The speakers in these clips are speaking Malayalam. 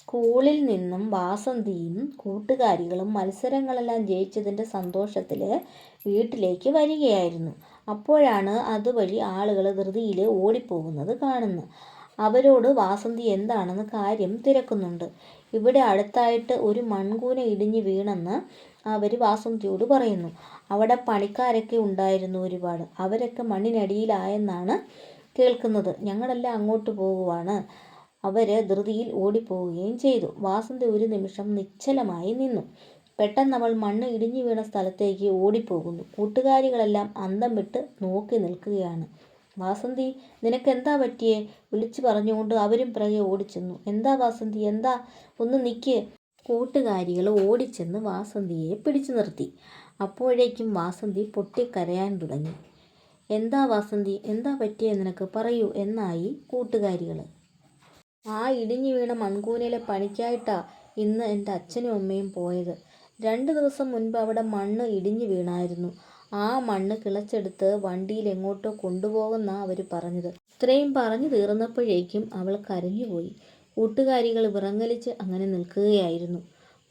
സ്കൂളിൽ നിന്നും വാസന്തിയും കൂട്ടുകാരികളും മത്സരങ്ങളെല്ലാം ജയിച്ചതിൻ്റെ സന്തോഷത്തിൽ വീട്ടിലേക്ക് വരികയായിരുന്നു. അപ്പോഴാണ് അതുവഴി ആളുകൾ ധൃതിയിൽ ഓടിപ്പോകുന്നത് കാണുന്നത്. അവരോട് വാസന്തി എന്താണെന്ന് കാര്യം തിരക്കുന്നുണ്ട്. ഇവിടെ അടുത്തായിട്ട് ഒരു മൺകൂന ഇടിഞ്ഞു വീണെന്ന് അവർ വാസന്തിയോട് പറയുന്നു. അവിടെ പണിക്കാരൊക്കെ ഉണ്ടായിരുന്നു ഒരുപാട്. അവരൊക്കെ മണ്ണിനടിയിലായെന്നാണ് കേൾക്കുന്നത്. ഞങ്ങളെല്ലാം അങ്ങോട്ട് പോകുവാണ്. അവർ ധൃതിയിൽ ഓടിപ്പോവുകയും ചെയ്തു. വാസന്തി ഒരു നിമിഷം നിശ്ചലമായി നിന്നു. പെട്ടെന്ന് അവൾ മണ്ണ് ഇടിഞ്ഞു വീണ സ്ഥലത്തേക്ക് ഓടിപ്പോകുന്നു. കൂട്ടുകാരികളെല്ലാം അന്തം വിട്ട് നോക്കി നിൽക്കുകയാണ്. വാസന്തി, നിനക്കെന്താ പറ്റിയേ? വിളിച്ചു പറഞ്ഞുകൊണ്ട് അവരും പിറകെ ഓടിച്ചെന്നു. എന്താ വാസന്തി, എന്താ? ഒന്ന് നിൽക്ക്. കൂട്ടുകാരികൾ ഓടിച്ചെന്ന് വാസന്തിയെ പിടിച്ചു നിർത്തി. അപ്പോഴേക്കും വാസന്തി പൊട്ടിക്കരയാൻ തുടങ്ങി. എന്താ വാസന്തി, എന്താ പറ്റിയേ നിനക്ക്? പറയൂ എന്നായി കൂട്ടുകാരികൾ. ആ ഇടിഞ്ഞു വീണ മൺകൂനയിലെ പണിക്കായിട്ടാ ഇന്ന് എൻ്റെ അച്ഛനും അമ്മയും പോയത്. 2 ദിവസം മുൻപ് അവിടെ മണ്ണ് ഇടിഞ്ഞു വീണായിരുന്നു. ആ മണ്ണ് കിളച്ചെടുത്ത് വണ്ടിയിൽ എങ്ങോട്ടോ കൊണ്ടുപോകുന്നാ അവർ പറഞ്ഞത്. ഇത്രയും പറഞ്ഞു തീർന്നപ്പോഴേക്കും അവൾ കരഞ്ഞുപോയി. കൂട്ടുകാരികൾ വിറങ്ങലിച്ച് അങ്ങനെ നിൽക്കുകയായിരുന്നു.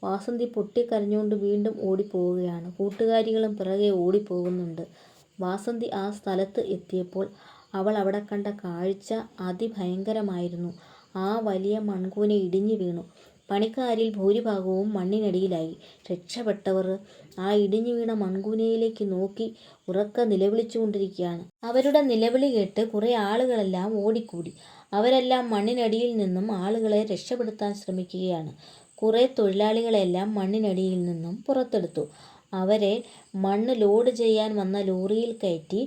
വാസന്തി പൊട്ടിക്കരഞ്ഞുകൊണ്ട് വീണ്ടും ഓടിപ്പോവുകയാണ്. കൂട്ടുകാരികളും പിറകെ ഓടിപ്പോകുന്നുണ്ട്. വാസന്തി ആ സ്ഥലത്ത് എത്തിയപ്പോൾ അവൾ അവിടെ കണ്ട കാഴ്ച അതിഭയങ്കരമായിരുന്നു. ആ വലിയ മൺകൂന ഇടിഞ്ഞു വീണു. പണിക്കാരിൽ ഭൂരിഭാഗവും മണ്ണിനടിയിലായി. രക്ഷപ്പെട്ടവർ ആ ഇടിഞ്ഞു വീണ മൺകൂനയിലേക്ക് നോക്കി ഉറക്കെ നിലവിളിച്ചുകൊണ്ടിരിക്കുകയാണ്. അവരുടെ നിലവിളി കേട്ട് കുറേ ആളുകളെല്ലാം ഓടിക്കൂടി. അവരെല്ലാം മണ്ണിനടിയിൽ നിന്നും ആളുകളെ രക്ഷപ്പെടുത്താൻ ശ്രമിക്കുകയാണ്. കുറേ തൊഴിലാളികളെല്ലാം മണ്ണിനടിയിൽ നിന്നും പുറത്തെടുത്തു. അവരെ മണ്ണ് ലോഡ് ചെയ്യാൻ വന്ന ലോറിയിൽ കയറ്റി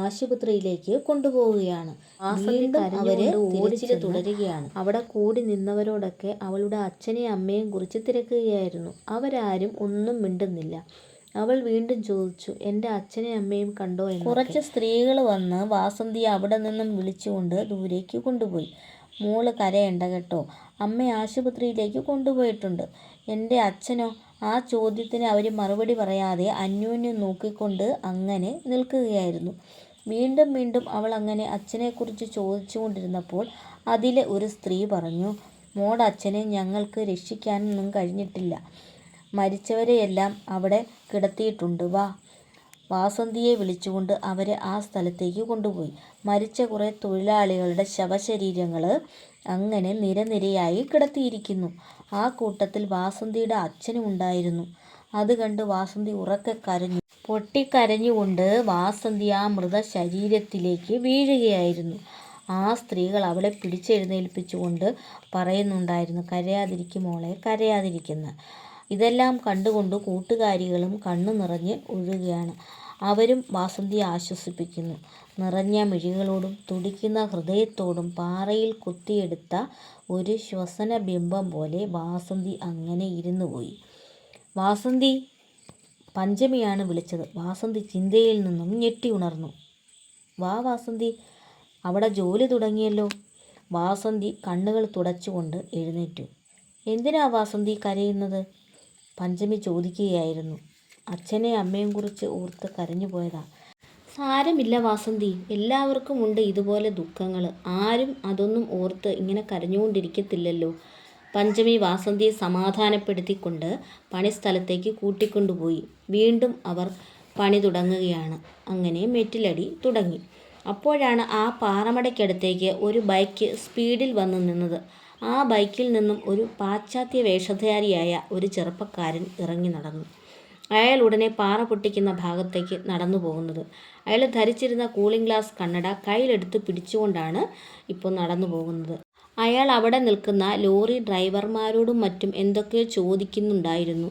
ആശുപത്രിയിലേക്ക് കൊണ്ടുപോവുകയാണ്. വീണ്ടും അവര് തിരച്ചിൽ തുടരുകയാണ്. അവിടെ കൂടി നിന്നവരോടൊക്കെ അവളുടെ അച്ഛനെയും അമ്മയെയും കുറിച്ച് തിരക്കുകയായിരുന്നു. അവരാരും ഒന്നും മിണ്ടുന്നില്ല. അവൾ വീണ്ടും ചോദിച്ചു, എൻ്റെ അച്ഛനെയും അമ്മയും കണ്ടോ എന്ന്. കുറച്ച് സ്ത്രീകൾ വന്ന് വാസന്തിയെ അവിടെ നിന്നും വിളിച്ചുകൊണ്ട് ദൂരേക്ക് കൊണ്ടുപോയി. മോള് കരയണ്ട കേട്ടോ, അമ്മയെ ആശുപത്രിയിലേക്ക് കൊണ്ടുപോയിട്ടുണ്ട്. എൻ്റെ അച്ഛനോ? ആ ചോദ്യത്തിന് അവർ മറുപടി പറയാതെ അന്യോന്യം നോക്കിക്കൊണ്ട് അങ്ങനെ നിൽക്കുകയായിരുന്നു. വീണ്ടും വീണ്ടും അവൾ അങ്ങനെ അച്ഛനെക്കുറിച്ച് ചോദിച്ചുകൊണ്ടിരുന്നപ്പോൾ അതിലെ ഒരു സ്ത്രീ പറഞ്ഞു, മോടെ അച്ഛനെ ഞങ്ങൾക്ക് രക്ഷിക്കാനൊന്നും കഴിഞ്ഞിട്ടില്ല. മരിച്ചവരെയെല്ലാം അവിടെ കിടത്തിയിട്ടുണ്ട്. വാ. വാസന്തിയെ വിളിച്ചുകൊണ്ട് അവരെ ആ സ്ഥലത്തേക്ക് കൊണ്ടുപോയി. മരിച്ച കുറേ തൊഴിലാളികളുടെ ശവശരീരങ്ങൾ അങ്ങനെ നിരനിരയായി കിടത്തിയിരിക്കുന്നു. ആ കൂട്ടത്തിൽ വാസന്തിയുടെ അച്ഛനും ഉണ്ടായിരുന്നു. അത് കണ്ട് വാസന്തി ഉറക്കെ കരഞ്ഞു. പൊട്ടിക്കരഞ്ഞുകൊണ്ട് വാസന്തി ആ മൃതശരീരത്തിലേക്ക് വീഴുകയായിരുന്നു. ആ സ്ത്രീകൾ അവളെ പിടിച്ചെഴുന്നേൽപ്പിച്ചുകൊണ്ട് പറയുന്നുണ്ടായിരുന്നു, കരയാതിരിക്കും മോളെ, കരയാതിരിക്കുന്ന. ഇതെല്ലാം കണ്ടുകൊണ്ട് കൂട്ടുകാരികളും കണ്ണു നിറഞ്ഞ് ഒഴുകുകയാണ്. അവരും വാസന്തിയെ ആശ്വസിപ്പിക്കുന്നു. നിറഞ്ഞ മിഴികളോടും തുടിക്കുന്ന ഹൃദയത്തോടും പാറയിൽ കുത്തിയെടുത്ത ഒരു ശ്വസന ബിംബം പോലെ വാസന്തി അങ്ങനെ ഇരുന്നു പോയി. വാസന്തി, പഞ്ചമിയാണ് വിളിച്ചത്. വാസന്തി ചിന്തയിൽ നിന്നും ഞെട്ടി ഉണർന്നു. വാ വാസന്തി, അവിടെ ജോലി തുടങ്ങിയല്ലോ. വാസന്തി കണ്ണുകൾ തുടച്ചുകൊണ്ട് എഴുന്നേറ്റു. എന്തിനാ വാസന്തി കരയുന്നത്? പഞ്ചമി ചോദിക്കുകയായിരുന്നു. അച്ഛനെയും അമ്മയും കുറിച്ച് ഓർത്ത് കരഞ്ഞു പോയതാ. സാരമില്ല വാസന്തി, എല്ലാവർക്കും ഉണ്ട് ഇതുപോലെ ദുഃഖങ്ങൾ. ആരും അതൊന്നും ഓർത്ത് ഇങ്ങനെ കരഞ്ഞുകൊണ്ടിരിക്കത്തില്ലല്ലോ. പഞ്ചമി വാസന്തിയെ സമാധാനപ്പെടുത്തിക്കൊണ്ട് പണിസ്ഥലത്തേക്ക് കൂട്ടിക്കൊണ്ടുപോയി. വീണ്ടും അവർ പണി തുടങ്ങുകയാണ്. അങ്ങനെ മെറ്റിലടി തുടങ്ങി. അപ്പോഴാണ് ആ പാറമടയ്ക്കടുത്തേക്ക് ഒരു ബൈക്ക് സ്പീഡിൽ വന്നു നിന്നത്. ആ ബൈക്കിൽ നിന്നും ഒരു പാശ്ചാത്യ വേഷധാരിയായ ഒരു ചെറുപ്പക്കാരൻ ഇറങ്ങി നടന്നു. അയാൾ ഉടനെ പാറ പൊട്ടിക്കുന്ന ഭാഗത്തേക്ക് നടന്നു പോകുന്നത്. അയാൾ ധരിച്ചിരുന്ന കൂളിംഗ് ഗ്ലാസ് കണ്ണട കയ്യിലെടുത്ത് പിടിച്ചുകൊണ്ടാണ് ഇപ്പോൾ നടന്നു പോകുന്നത്. അയാൾ അവിടെ നിൽക്കുന്ന ലോറി ഡ്രൈവർമാരോടും മറ്റും എന്തൊക്കെയോ ചോദിക്കുന്നുണ്ടായിരുന്നു.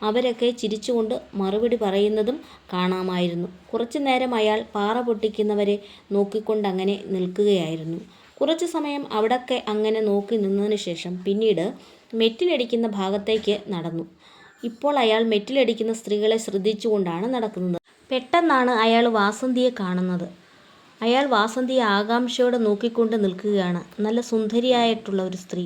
അവരൊക്കെ ചിരിച്ചുകൊണ്ട് മറുപടി പറയുന്നതും കാണാമായിരുന്നു. കുറച്ചു നേരം അയാൾ പാറ പൊട്ടിക്കുന്നവരെ നോക്കിക്കൊണ്ടങ്ങനെ നിൽക്കുകയായിരുന്നു. കുറച്ചു സമയം അവിടൊക്കെ അങ്ങനെ നോക്കി നിന്നതിന് ശേഷം പിന്നീട് മെറ്റിലടിക്കുന്ന ഭാഗത്തേക്ക് നടന്നു. ഇപ്പോൾ അയാൾ മെറ്റിലടിക്കുന്ന സ്ത്രീകളെ ശ്രദ്ധിച്ചുകൊണ്ടാണ് നടക്കുന്നത്. പെട്ടെന്നാണ് അയാൾ വാസന്തിയെ കാണുന്നത്. അയാൾ വാസന്തിയെ ആകാംക്ഷയോടെ നോക്കിക്കൊണ്ട് നിൽക്കുകയാണ്. നല്ല സുന്ദരിയായിട്ടുള്ള ഒരു സ്ത്രീ.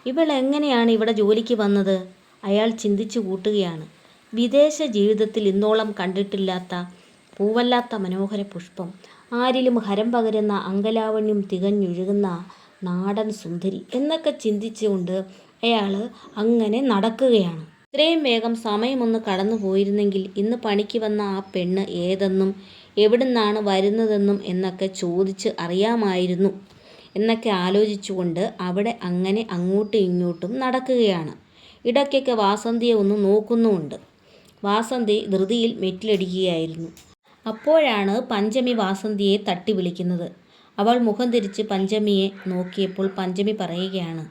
ഇവൾ എങ്ങനെയാണ് ഇവിടെ ജോലിക്ക് വന്നത്? അയാൾ ചിന്തിച്ചു കൂട്ടുകയാണ്. വിദേശ ജീവിതത്തിൽ ഇന്നോളം കണ്ടിട്ടില്ലാത്ത പൂവല്ലാത്ത മനോഹര പുഷ്പം, ആരിലും ഹരം പകരുന്ന അങ്കലാവണ്യം തികഞ്ഞൊഴുകുന്ന നാടൻ സുന്ദരി എന്നൊക്കെ ചിന്തിച്ചുകൊണ്ട് അയാൾ അങ്ങനെ നടക്കുകയാണ്. ഇത്രയും വേഗം സമയമൊന്ന് കടന്നു പോയിരുന്നെങ്കിൽ ഇന്ന് പണിക്ക് വന്ന ആ പെണ്ണ് ഏതെന്നും എവിടുന്നാണ് വരുന്നതെന്നും എന്നൊക്കെ ചോദിച്ച് അറിയാമായിരുന്നു എന്നൊക്കെ ആലോചിച്ചുകൊണ്ട് അവിടെ അങ്ങനെ അങ്ങോട്ടും ഇങ്ങോട്ടും നടക്കുകയാണ്. ഇടയ്ക്കൊക്കെ വാസന്തിയെ ഒന്ന് നോക്കുന്നുമുണ്ട്. വാസന്തി ധൃതിയിൽ മെറ്റിലടിക്കുകയായിരുന്നു. അപ്പോഴാണ് പഞ്ചമി വാസന്തിയെ തട്ടി വിളിക്കുന്നത്. അവൾ മുഖം തിരിച്ച് പഞ്ചമിയെ നോക്കിയപ്പോൾ പഞ്ചമി പറയുകയാണ്,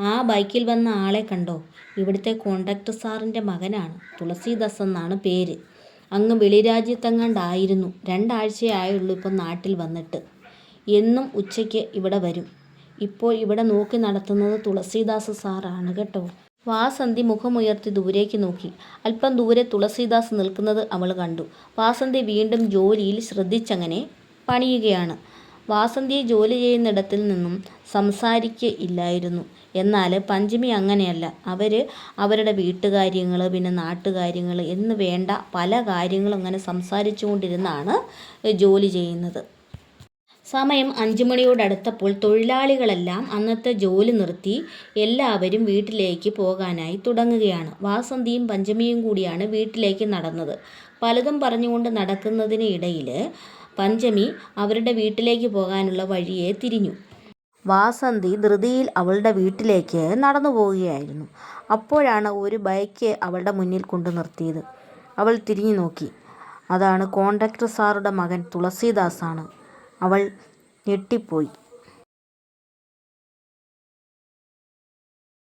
ആ ബൈക്കിൽ വന്ന ആളെ കണ്ടോ? ഇവിടുത്തെ കോൺട്രാക്ടർ സാറിൻ്റെ മകനാണ്. തുളസീദാസ് എന്നാണ് പേര്. അങ്ങ് വെളിരാജ്യത്തെങ്ങാണ്ടായിരുന്നു. 2 ആഴ്ചയായുള്ളൂ ഇപ്പം നാട്ടിൽ വന്നിട്ട്. എന്നും ഉച്ചയ്ക്ക് ഇവിടെ വരും. ഇപ്പോൾ ഇവിടെ നോക്കി നടത്തുന്നത് തുളസീദാസ് സാറാണ് കേട്ടോ. വാസന്തി മുഖമുയർത്തി ദൂരേക്ക് നോക്കി. അല്പം ദൂരെ തുളസീദാസ് നിൽക്കുന്നത് അവൾ കണ്ടു. വാസന്തി വീണ്ടും ജോലിയിൽ ശ്രദ്ധിച്ചങ്ങനെ പണിയുകയാണ്. വാസന്തിയെ ജോലി ചെയ്യുന്നിടത്തിൽ നിന്നും സംസാരിക്കില്ലായിരുന്നു. എന്നാൽ പഞ്ചമി അങ്ങനെയല്ല. അവരുടെ വീട്ടുകാര്യങ്ങൾ, പിന്നെ നാട്ടുകാര്യങ്ങൾ എന്ന് വേണ്ട പല കാര്യങ്ങളും അങ്ങനെ സംസാരിച്ചു കൊണ്ടിരുന്നാണ് ജോലി ചെയ്യുന്നത്. സമയം 5 മണിയോടടുത്തപ്പോൾ തൊഴിലാളികളെല്ലാം അന്നത്തെ ജോലി നിർത്തി എല്ലാവരും വീട്ടിലേക്ക് പോകാനായി തുടങ്ങുകയാണ്. വാസന്തിയും പഞ്ചമിയും കൂടിയാണ് വീട്ടിലേക്ക് നടന്നത്. പലതും പറഞ്ഞുകൊണ്ട് നടക്കുന്നതിന് ഇടയിൽ പഞ്ചമി അവരുടെ വീട്ടിലേക്ക് പോകാനുള്ള വഴിയെ തിരിഞ്ഞു. വാസന്തി ധൃതിയിൽ അവളുടെ വീട്ടിലേക്ക് നടന്നു പോവുകയായിരുന്നു. അപ്പോഴാണ് ഒരു ബൈക്ക് അവളുടെ മുന്നിൽ കൊണ്ടു നിർത്തിയത്. അവൾ തിരിഞ്ഞു നോക്കി. അതാണ് കോൺട്രാക്ടർ സാറുടെ മകൻ തുളസീദാസാണ്. അവൾ ഞെട്ടിപ്പോയി.